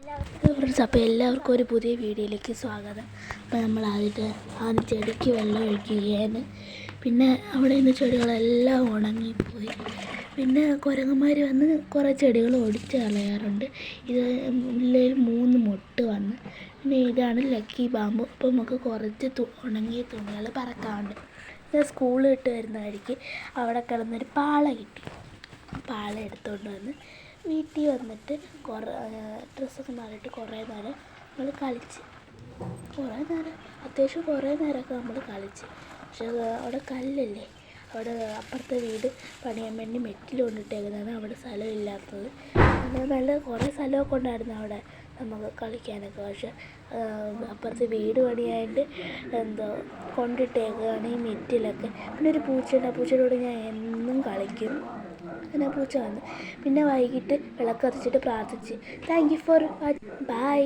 Friends, അപ്പോൾ എല്ലാവർക്കും ഒരു പുതിയ വീഡിയോയിലേക്ക് സ്വാഗതം. അപ്പോൾ നമ്മൾ ആദ്യം ചെടിക്ക് വെള്ളം ഒഴിക്കുകയാണ്. പിന്നെ അവിടെ നിന്ന് ചെടികളെല്ലാം ഉണങ്ങിപ്പോയി. പിന്നെ കുരങ്ങന്മാർ വന്ന് കുറേ ചെടികൾ ഒടിച്ച് കളയാറുണ്ട്. ഇത് ഉള്ളിൽ 3 മൊട്ട് വന്ന്. പിന്നെ ഇതാണ് ലക്കി ബാമ്പു. അപ്പോൾ നമുക്ക് കുറച്ച് ഉണങ്ങിയ തുണികൾ പറക്കാറുണ്ട്. ഞാൻ സ്കൂളിൽ വിട്ട് വരുന്ന വഴിക്ക് അവിടെ കിടന്നൊരു പാള കിട്ടി. പാള എടുത്തുകൊണ്ട് വന്ന് വീട്ടിൽ വന്നിട്ട് ഡ്രസ്സൊക്കെ മാറിയിട്ട് കുറേ നേരം നമ്മൾ കളിച്ച്. അത്യാവശ്യം കുറേ നേരമൊക്കെ നമ്മൾ കളിച്ച്. പക്ഷേ അവിടെ കല്ലല്ലേ, അവിടെ അപ്പുറത്തെ വീട് പണിയാൻ വേണ്ടി മെറ്റിൽ കൊണ്ടിട്ടേക്കുന്നതാണ്. അവിടെ സ്ഥലമില്ലാത്തത്. പിന്നെ നല്ല കുറേ സ്ഥലമൊക്കെ ഉണ്ടായിരുന്നു അവിടെ നമുക്ക് കളിക്കാനൊക്കെ. പക്ഷേ അപ്പുറത്തെ വീട് പണിയായിട്ട് കൊണ്ടിട്ടേക്കുകയാണ് ഈ മെറ്റിലൊക്കെ. പിന്നെ ഒരു പൂച്ചയുണ്ട്. ആ പൂച്ചയുടെ കൂടെ ഞാൻ എന്നും കളിക്കും. അങ്ങനെ പൂച്ച വന്നു. പിന്നെ വൈകിട്ട് വിളക്ക് കത്തിച്ചിട്ട് പ്രാർത്ഥിച്ച്. Thank you for watching. By.